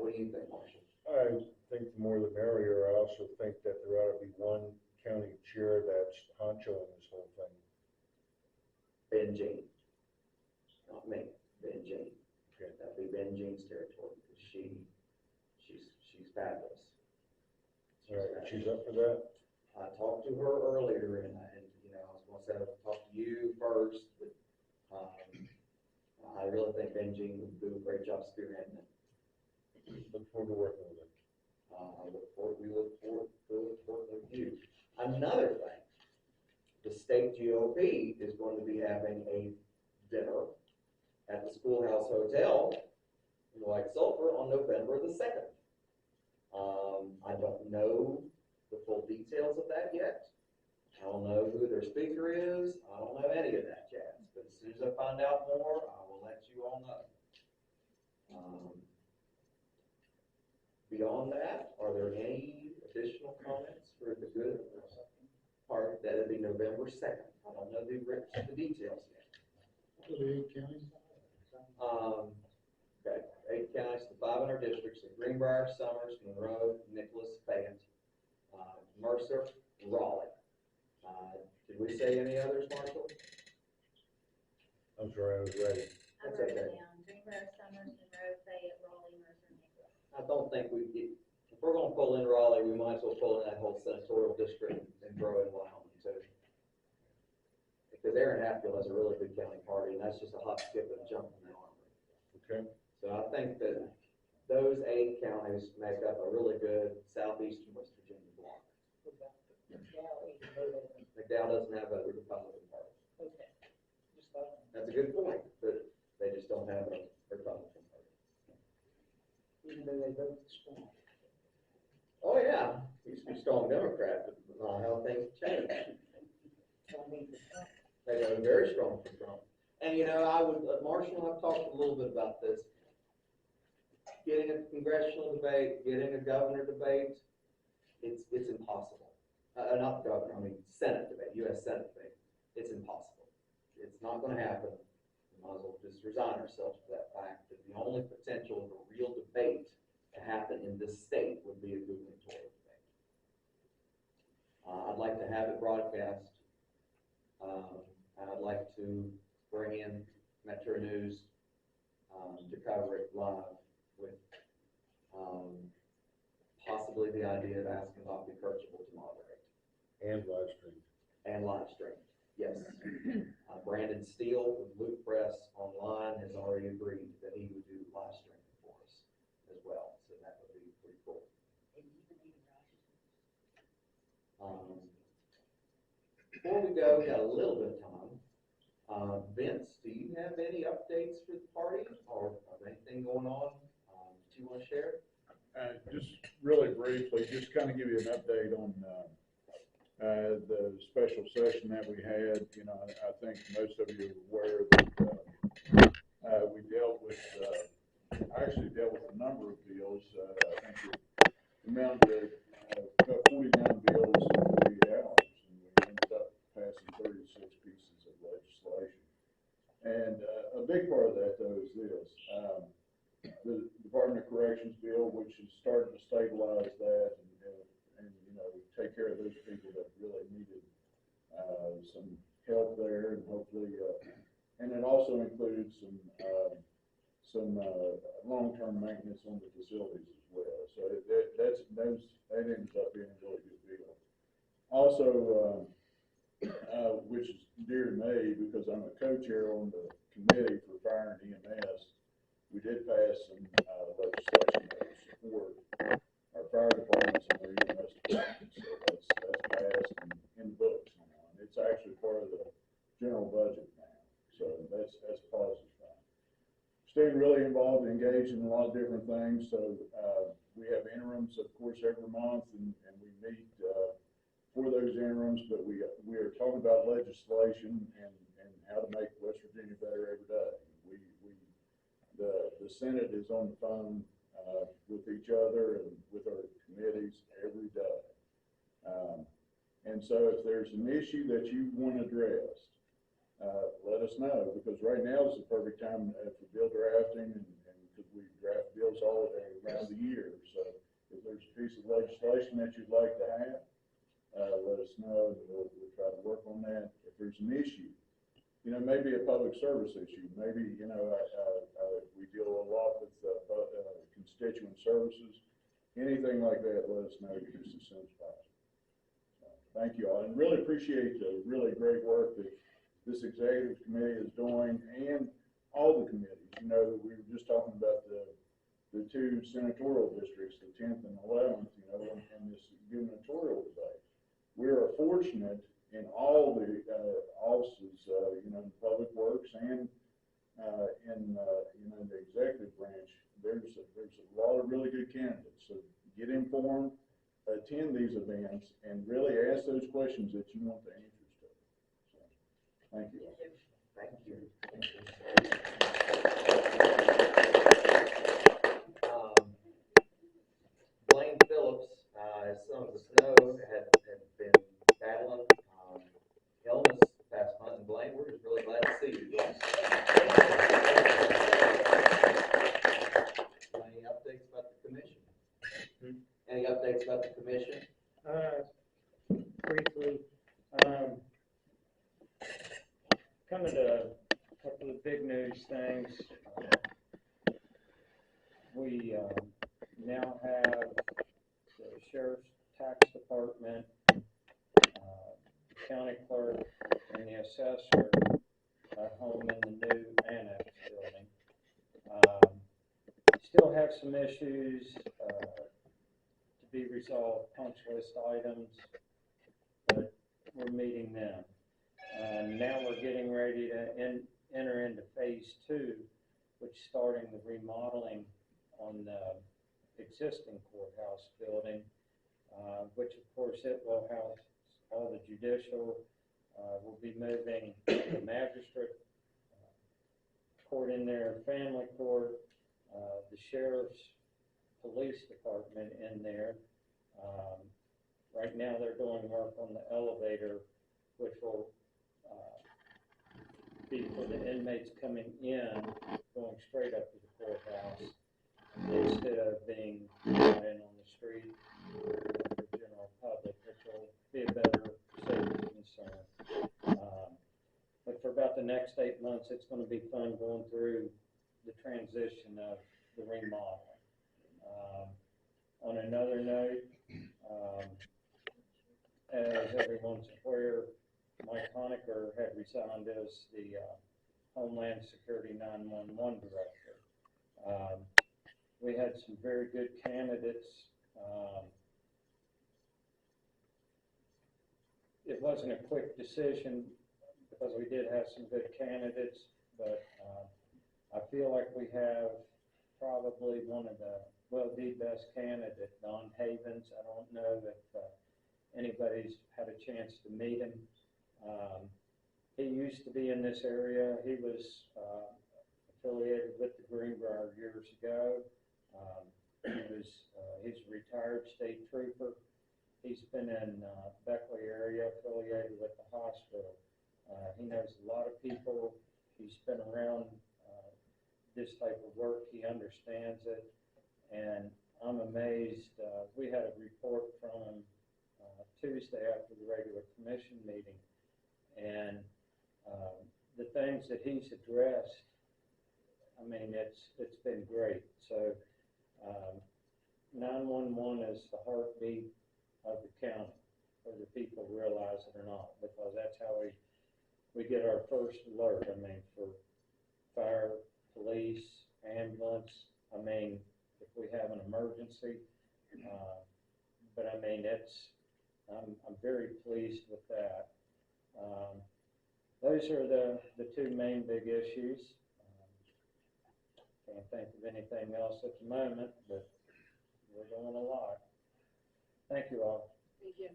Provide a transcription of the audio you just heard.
What do you think, Marshall? I think the more the merrier. I also think that there ought to be one county chair that's honcho in this whole thing. Ben Jean. Not me, Ben Jean. Okay. That'd be Ben Jean's territory, because she's fabulous. All right, she's up for that? I talked to her earlier, and you know, I was gonna say, I'll talk to you first, but, I really think Ben Jean would do a great job spearheading it. Look forward to working with him. We look forward to working with you. Another thing, the state GOP is going to be having a dinner at the Schoolhouse Hotel in White Sulphur on November the 2nd. I don't know the full details of that yet. I don't know who their speaker is. I don't know any of that yet. But as soon as I find out more, I will let you all know. Beyond that, are there any additional comments for the good part? That would be November 2nd. I don't know the details yet. Okay, 8 counties, the 5 in our districts: Greenbrier, Summers, Monroe, Nicholas, Fayette, Mercer, Raleigh. Did we say any others, Marshall? I'm sorry, I was ready. I wrote it down. Greenbrier, Summers, Monroe, Fayette, Raleigh, Mercer, Nicholas. I don't think if we're going to pull in Raleigh, we might as well pull in that whole senatorial district and throw in Wyoming too. Because Aaron Hatfield has a really good county party, and that's just a hop, skip, and a jump in the armory. Okay. So I think that those 8 counties make up a really good southeastern West Virginia block. McDowell doesn't have a Republican party. Okay. That's a good point, but they just don't have a Republican party. Even though they vote strong. Oh yeah, he used to be a strong Democrat, but how things change. They go very strong for Trump. And you know, Marshall and I've talked a little bit about this. Getting a congressional debate, getting a governor debate, it's impossible. Not governor, I mean Senate debate, U.S. Senate debate. It's impossible. It's not going to happen. We might as well just resign ourselves to that fact that the only potential of a real debate to happen in this state would be a gubernatorial debate. I'd like to have it broadcast. I'd like to bring in Metro News to cover it live with possibly the idea of asking Bobby Kirchhoff to moderate. And live stream. And live stream, yes. Brandon Steele with Luke Press Online has already agreed that he would do live streaming for us as well. So that would be pretty cool. Before we go, we got a little bit of time. Vince, do you have any updates for the party or anything going on that you want to share? Just really briefly, just kind of give you an update on the special session that we had. You know, I think most of you are aware that we dealt with, I actually dealt with a number of bills. I think it amounted to about 49 bills and 48 hours, and we ended up passing 36 pieces of legislation. And a big part of that, though, is this. The Department of Corrections bill, which is starting to stabilize that and you know, take care of those people that really needed some help there, and hopefully, and it also included some long-term maintenance on the facilities as well. So that ends up being a really good bill. Also, which is dear to me because I'm a co-chair on the committee for fire and EMS. We did pass some legislation that would support our fire departments and our EMS departments. So that's passed and in the books now. And it's actually part of the general budget now. So that's positive. Staying really involved and engaged in a lot of different things. So we have interims, of course, every month, and we meet for those interims. But we are talking about legislation and how to make West Virginia better every day. The Senate is on the phone with each other and with our committees every day. And so if there's an issue that you want addressed, let us know, because right now is the perfect time for bill drafting, and because we draft bills all day throughout the year. So if there's a piece of legislation that you'd like to have, let us know, and we'll try to work on that. If there's an issue, maybe a public service issue, maybe, we deal a lot with constituent services, anything like that, let us know just as soon as possible. Thank you all, and really appreciate the really great work that this executive committee is doing, and all the committees. We were just talking about the two senatorial districts, the 10th and 11th, and this gubernatorial debate. We are fortunate in all the offices, in public works and in the executive branch. There's a lot of really good candidates. So get informed, attend these events, and really ask those questions that you want the answers to. So, thank you. Thank you. Blaine Phillips, as some of us know, had been battling illness the past month. And Blaine, we're just really glad to see you. Any updates about the commission? Any updates about the commission? Briefly, coming to a couple of big news things. We now have the sheriff's tax department, county clerk, and the assessor at home in the new annex building. Still have some issues to be resolved, punch list items, but we're meeting them. Now we're getting ready to enter into phase 2, which is starting the remodeling on the existing courthouse building, which of course it will house all the judicial. We'll be moving the magistrate court in there, family court, the sheriff's police department in there. Right now they're doing work on the elevator, which will be for the inmates coming in, going straight up to the courthouse, instead of being out in on the street for the general public, which will be a better safety concern. But for about the next 8 months, it's going to be fun going through the transition of the remodeling. On another note, as everyone's aware, Mike Honecker had resigned as the Homeland Security 911 director. We had some very good candidates. It wasn't a quick decision because we did have some good candidates, but I feel like we have probably the best candidate, Don Havens. I don't know if anybody's had a chance to meet him. He used to be in this area. He was affiliated with the Greenbrier years ago. He's a retired state trooper. He's been in Beckley area, affiliated with the hospital. He knows a lot of people. He's been around this type of work. He understands it, and I'm amazed. We had a report from him Tuesday after the regular commission meeting, and the things that he's addressed, I mean, it's been great. So 911 is the heartbeat of the county, whether people realize it or not, because that's how we get our first alert. I mean, for fire, police, ambulance, I mean, if we have an emergency, but I mean, I'm very pleased with that. Those are the two main big issues. Can't think of anything else at the moment, but we're doing a lot. Thank you all. Thank you.